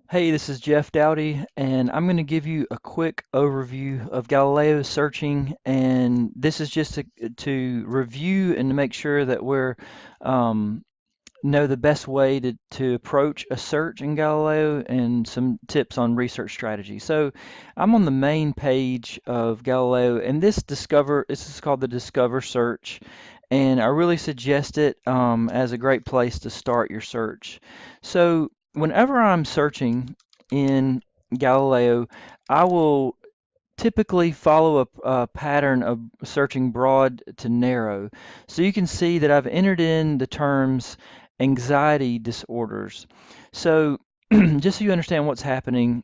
Hey, this is Jeff Dowdy, and I'm going to give you a quick overview of Galileo searching. And this is just to review and to make sure that we're um, know the best way to approach a search in Galileo and some tips on research strategy. So I'm on the main page of Galileo, and this is called the Discover search, and I really suggest it as a great place to start your search. So whenever I'm searching in Galileo, I will typically follow a pattern of searching broad to narrow. So you can see that I've entered in the terms anxiety disorders. So just so you understand what's happening,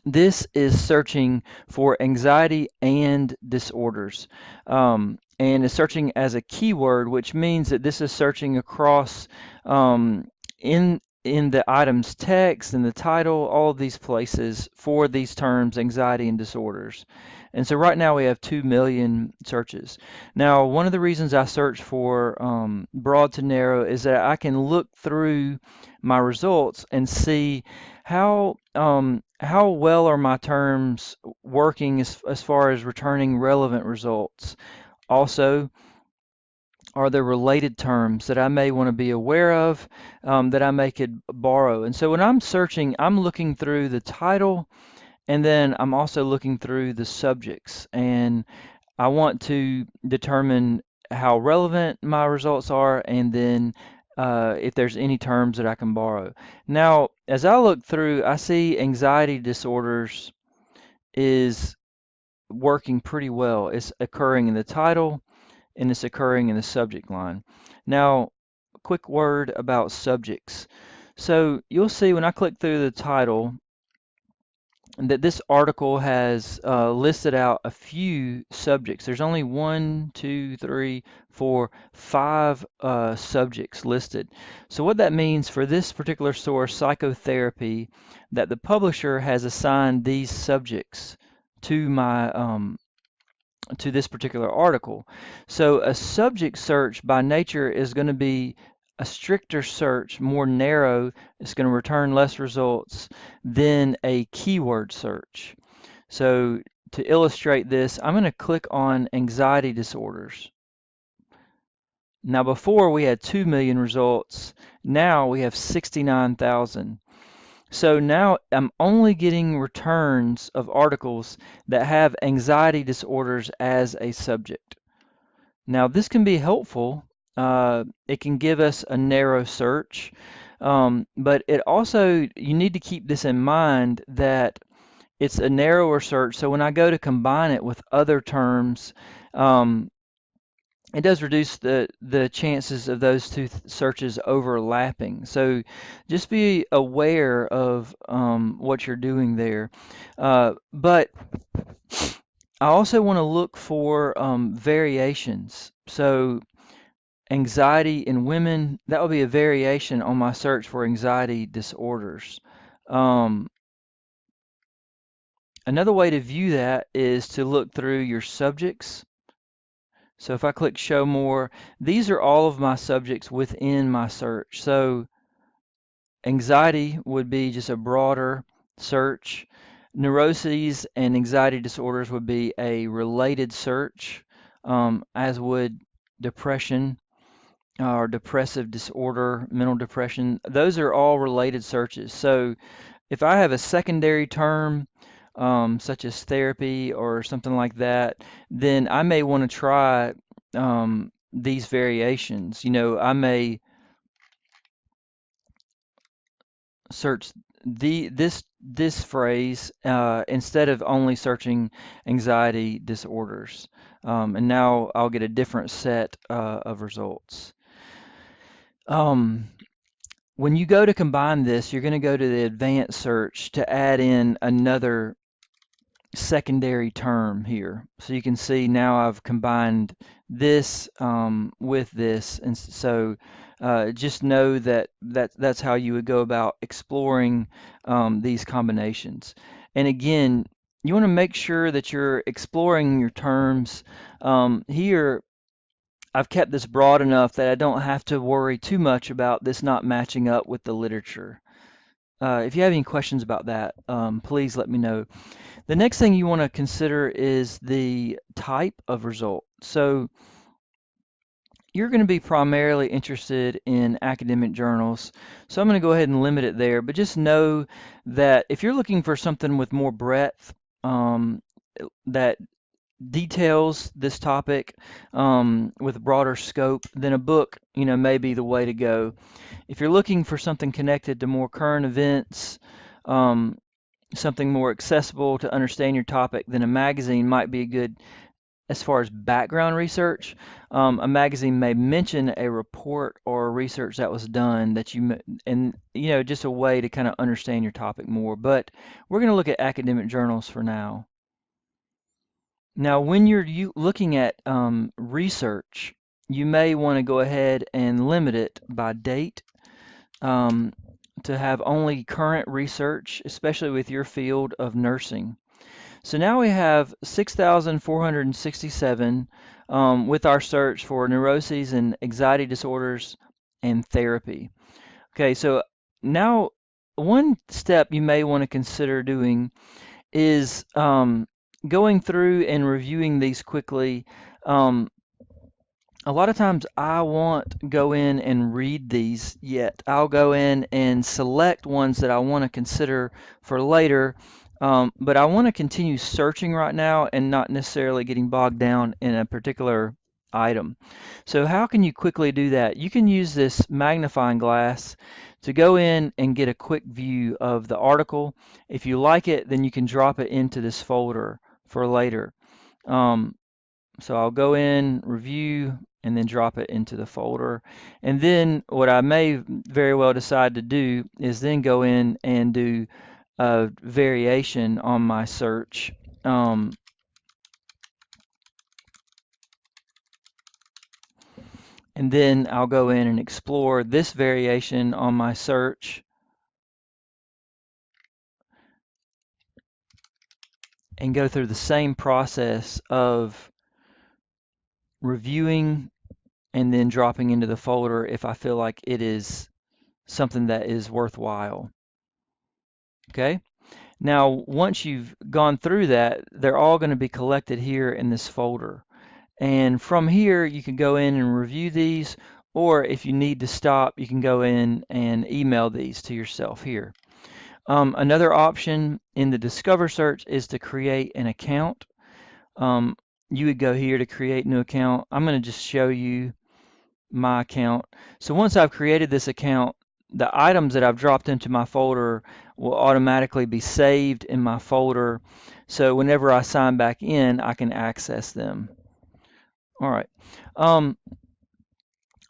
this is searching for anxiety and disorders. And is searching as a keyword, which means that this is searching across in the item's text and the title, all of these places for these terms, anxiety and disorders. And so right now we have 2 million searches. Now, one of the reasons I search for broad to narrow is that I can look through my results and see how well are my terms working as far as returning relevant results. Also, are there related terms that I may want to be aware of that I may could borrow? And so when I'm searching, I'm looking through the title and then I'm also looking through the subjects. And I want to determine how relevant my results are and then if there's any terms that I can borrow. Now, as I look through, I see anxiety disorders is working pretty well. It's occurring in the title and it's occurring in the subject line. Now, a quick word about subjects. So you'll see when I click through the title, that this article has listed out a few subjects. There's only one, two, three, four, five subjects listed. So what that means for this particular source, psychotherapy, that the publisher has assigned these subjects to my to this particular article. So a subject search by nature is going to be a stricter search, more narrow. It's going to return less results than a keyword search. So to illustrate this, I'm going to click on anxiety disorders. Now before we had 2 million results, now we have 69,000. So now I'm only getting returns of articles that have anxiety disorders as a subject. Now this can be helpful. It can give us a narrow search, but it also, you need to keep this in mind that it's a narrower search. So when I go to combine it with other terms, um, it does reduce the chances of those two searches overlapping. So just be aware of what you're doing there. But I also want to look for variations. So anxiety in women, that would be a variation on my search for anxiety disorders. Um, Another way to view that is to look through your subjects. So if I click show more, these are all of my subjects within my search. So anxiety would be just a broader search. Neuroses and anxiety disorders would be a related search, as would depression or depressive disorder, mental depression. Those are all related searches. So if I have a secondary term, such as therapy or something like that, then I may want to try these variations. You know, I may search this phrase instead of only searching anxiety disorders, and now I'll get a different set of results. Um, when you go to combine this, you're going to go to the advanced search to add in another secondary term here. So you can see now I've combined this with this, and so just know that that's how you would go about exploring these combinations. And again, you want to make sure that you're exploring your terms. Here, I've kept this broad enough that I don't have to worry too much about this not matching up with the literature. if you have any questions about that, please let me know. The next thing you want to consider is the type of result. So you're going to be primarily interested in academic journals. So I'm going to go ahead and limit it there, but just know that if you're looking for something with more breadth, that details this topic with a broader scope, then a book, may be the way to go. If you're looking for something connected to more current events, um, something more accessible to understand your topic, then a magazine might be a good. As far as background research, a magazine may mention a report or research that was done that and just a way to kind of understand your topic more. But we're going to look at academic journals for now. Now, when you're looking at research, you may want to go ahead and limit it by date um, to have only current research, especially with your field of nursing. So now we have 6,467 with our search for neuroses and anxiety disorders and therapy. Okay, so now one step you may want to consider doing is going through and reviewing these quickly. Um, a lot of times I won't go in and read these yet. I'll go in and select ones that I want to consider for later, but I want to continue searching right now and not necessarily getting bogged down in a particular item. So how can you quickly do that? You can use this magnifying glass to go in and get a quick view of the article. If you like it, then you can drop it into this folder for later. Um, so I'll go in, review, and then drop it into the folder. And then what I may very well decide to do is then go in and do a variation on my search. And then I'll go in and explore this variation on my search and go through the same process of reviewing and then dropping into the folder if I feel like it is something that is worthwhile. Okay? Now, once you've gone through that, they're all going to be collected here in this folder. And from here, you can go in and review these, or if you need to stop, you can go in and email these to yourself here. Another option in the Discover search is to create an account. You would go here to create new account. I'm going to just show you my account. So once I've created this account, the items that I've dropped into my folder will automatically be saved in my folder. So whenever I sign back in, I can access them. All right.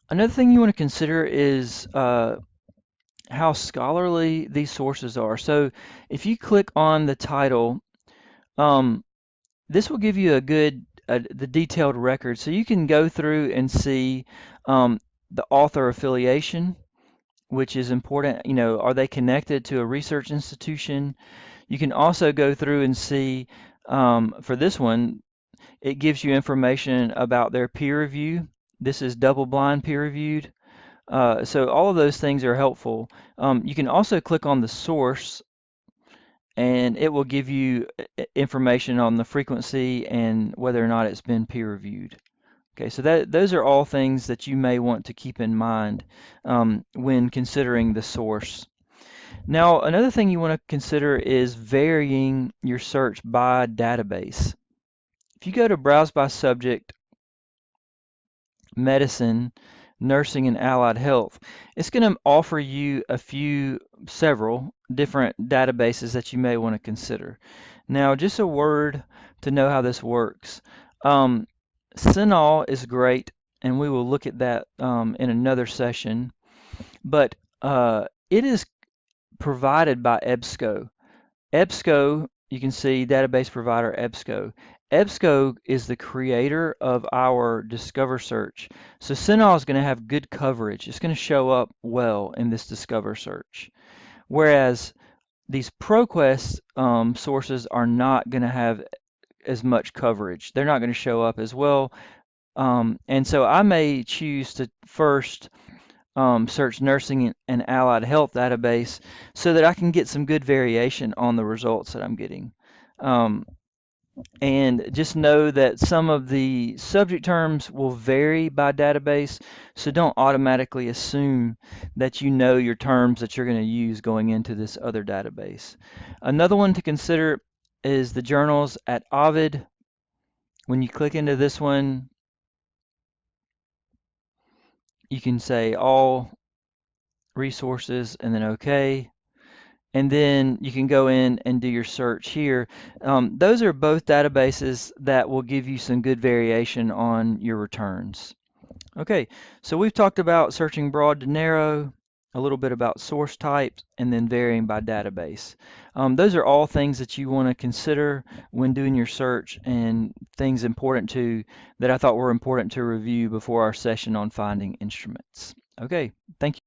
Another thing you want to consider is how scholarly these sources are. So if you click on the title, um, this will give you the detailed record. So you can go through and see the author affiliation, which is important. Are they connected to a research institution? You can also go through and see, for this one, it gives you information about their peer review. This is double-blind peer reviewed. So all of those things are helpful. You can also click on the source, and it will give you information on the frequency and whether or not it's been peer reviewed. Okay, so those are all things that you may want to keep in mind when considering the source. Now, another thing you want to consider is varying your search by database. If you go to Browse by Subject, Medicine, Nursing, and Allied Health, it's going to offer you several different databases that you may want to consider. Now, just a word to know how this works. CINAHL is great, and we will look at that in another session, but it is provided by EBSCO. EBSCO, you can see database provider EBSCO. EBSCO is the creator of our Discover search. So CINAHL is going to have good coverage. It's going to show up well in this Discover search. Whereas these ProQuest sources are not going to have as much coverage. They're not going to show up as well. And so I may choose to first search nursing and allied health database so that I can get some good variation on the results that I'm getting. Um, and just know that some of the subject terms will vary by database, so don't automatically assume that you know your terms that you're going to use going into this other database. Another one to consider is the journals at Ovid. When you click into this one, you can say all resources and then OK. And then you can go in and do your search here. Those are both databases that will give you some good variation on your returns. Okay, so we've talked about searching broad to narrow, a little bit about source types, and then varying by database. Those are all things that you want to consider when doing your search and things important to that I thought were important to review before our session on finding instruments. Okay, thank you.